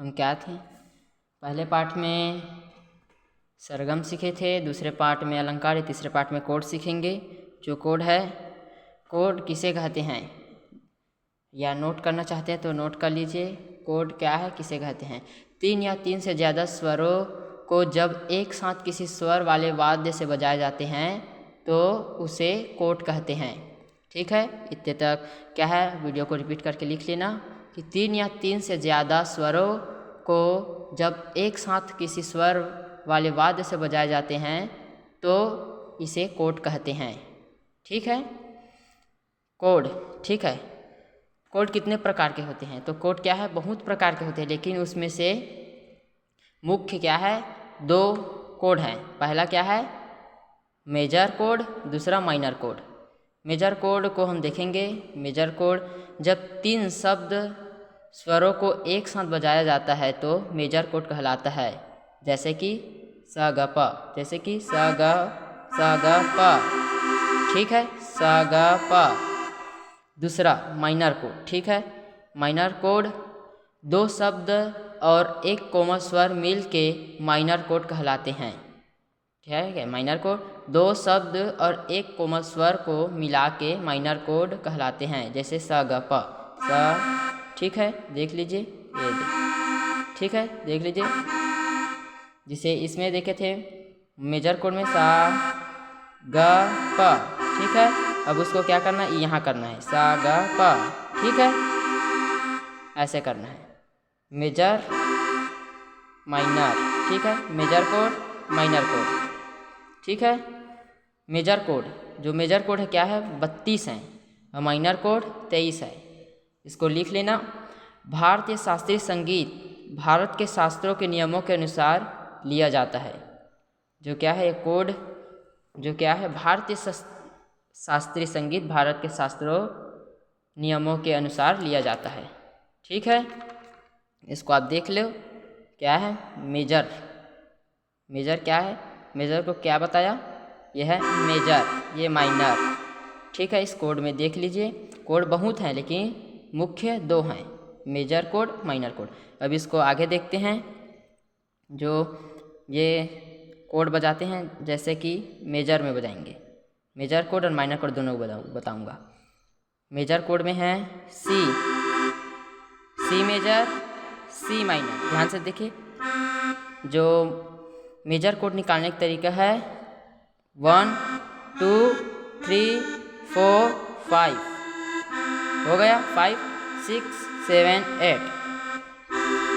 हम क्या थे, पहले पार्ट में सरगम सीखे थे, दूसरे पार्ट में अलंकार, तीसरे पार्ट में कोड सीखेंगे। जो कोड है, कोड किसे कहते हैं, या नोट करना चाहते हैं तो नोट कर लीजिए। कोड क्या है, किसे कहते हैं? 3 या 3 से ज़्यादा स्वरों को जब एक साथ किसी स्वर वाले वाद्य से बजाए जाते हैं तो उसे कोड कहते हैं। ठीक है, इतने तक क्या है, वीडियो को रिपीट करके लिख लेना कि 3 या 3 से ज़्यादा स्वरों को जब एक साथ किसी स्वर वाले वाद्य से बजाए जाते हैं तो इसे कोड कहते हैं। ठीक है, कोड। ठीक है, कोड कितने प्रकार के होते हैं? तो कोड क्या है, बहुत प्रकार के होते हैं, लेकिन उसमें से मुख्य क्या है, 2 कोड हैं। पहला क्या है, मेजर कोड, दूसरा माइनर कोड। मेजर कोड को हम देखेंगे। मेजर कोड जब 3 शब्द स्वरों को एक साथ बजाया जाता है तो मेजर कोड कहलाता है। जैसे कि स ग प, जैसे कि स ग प। ठीक है, स ग प। दूसरा माइनर कोड। ठीक है, माइनर कोड 2 शब्द और एक कोमल स्वर मिल के माइनर कोड कहलाते हैं। ठीक है, माइनर कोड 2 शब्द और एक कोमल स्वर को मिला के माइनर कोड कहलाते हैं। जैसे स ग प, स। ठीक है, देख लीजिए, ये ठीक है, देख लीजिए। जिसे इसमें देखे थे मेजर कोड में सा ग प। ठीक है, अब उसको क्या करना है, यहाँ करना है सा ग प। ठीक है, ऐसे करना है, मेजर माइनर। ठीक है, मेजर कोड माइनर कोड। ठीक है, मेजर कोड, जो मेजर कोड है क्या है, 32 है और माइनर कोड 23 है। इसको लिख लेना। भारतीय शास्त्रीय संगीत भारत के शास्त्रों के नियमों के अनुसार लिया जाता है। जो क्या है, एक कोड जो क्या है, भारतीय शास्त्रीय संगीत भारत के शास्त्रों नियमों के अनुसार लिया जाता है। ठीक है, इसको आप देख लो, क्या है, मेजर। मेजर क्या है, मेजर को क्या बताया, यह है मेजर, ये माइनर। ठीक है, इस कोड में देख लीजिए, कोड बहुत हैं लेकिन मुख्य 2 हैं, मेजर कोड माइनर कोड। अब इसको आगे देखते हैं। जो ये कोड बजाते हैं, जैसे कि मेजर में बजाएंगे, मेजर कोड और माइनर कोड दोनों बताऊंगा। मेजर कोड में है C, C major, C minor. ध्यान से देखिए, जो मेजर कोड निकालने का तरीका है 1 2 3 4 5। हो गया, 5 6 7 8।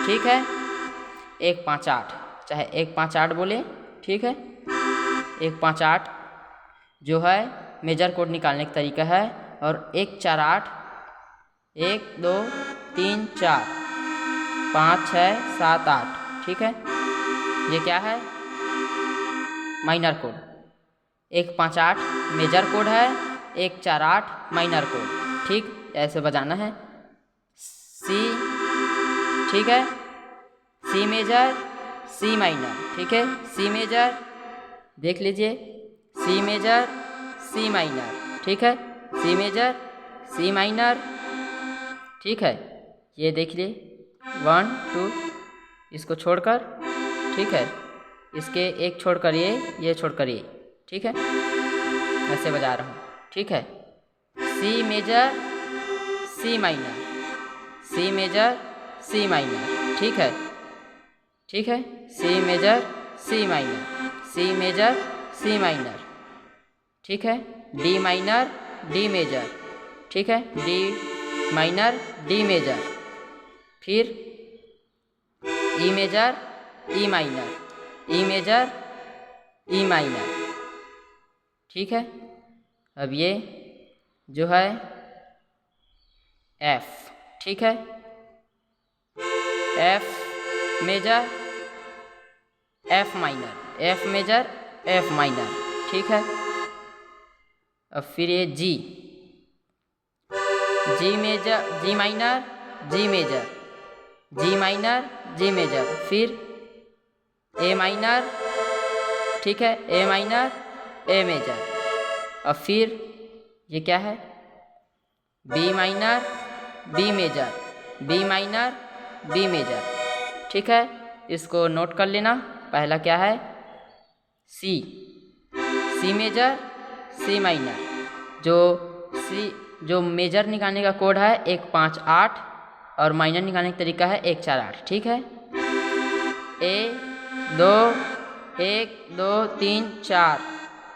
ठीक है, 1 5 8, चाहे 1 5 8 बोले। ठीक है, 1 5 8 जो है मेजर कोड निकालने का तरीका है। और 1 4 8, 1 2 3 4 5 6 7 8। ठीक है, ये क्या है, माइनर कोड। 1 5 8 मेजर कोड है, 1 4 8 माइनर कोड। ठीक, ऐसे बजाना है सी। ठीक है, सी मेजर, सी माइनर। ठीक है, सी मेजर, देख लीजिए, सी मेजर, सी माइनर। ठीक है, सी मेजर, सी माइनर। ठीक है, ये देख लीजिए 1 2, इसको छोड़कर। ठीक है, इसके एक छोड़कर ये छोड़कर ये। ठीक है, ऐसे बजा रहा हूँ। ठीक है, C major, C minor, C major, C minor. ठीक है, ठीक है, C major, C minor, C major, C minor. ठीक है, डी माइनर, डी मेजर। ठीक है, डी माइनर, डी मेजर। फिर E major, E minor, E major, E minor. ठीक है, अब ये जो है एफ। ठीक है, F major, F minor, F major, F minor. ठीक है, अब फिर ये G, G major, G minor, G major, G minor, G major. फिर ए माइनर। ठीक है, ए माइनर, ए मेजर। और फिर ये क्या है, B minor, B major, B minor, B major. ठीक है, इसको नोट कर लेना। पहला क्या है, C, C major, C minor. जो मेजर निकालने का कोड है 158 और माइनर निकालने का तरीका है 148। ठीक है, ए 2 1 2 3 4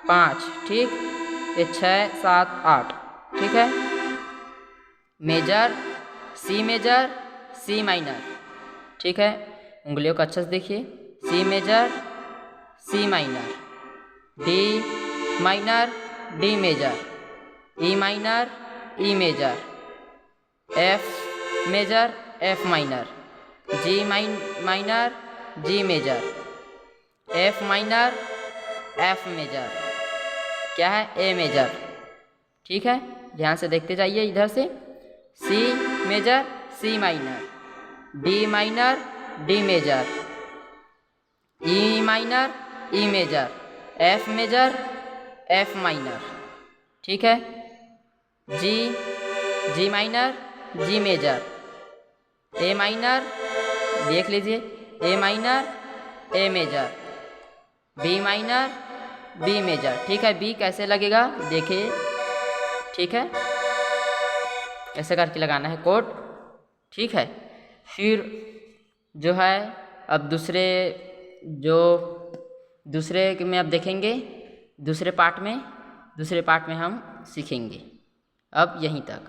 5, ठीक, ये 6 7 8। ठीक है, major, C major, C minor. ठीक है, उंगलियों को अच्छे से देखिए, C major, C minor, D minor, D major, E minor, E major, F major, F minor, G minor, G major, F minor, F major, क्या है, ए मेजर। ठीक है, ध्यान से देखते जाइए इधर से, C major, C minor, D minor, D major, E minor, E major, F major, F minor. ठीक है, G, G minor, G major, A minor, देख लीजिए, A minor, A major, B minor, B major. ठीक है, B कैसे लगेगा देखिए, ठीक है, ऐसे करके लगाना है कोड। ठीक है, फिर जो है अब दूसरे में अब देखेंगे, दूसरे पार्ट में हम सीखेंगे। अब यहीं तक।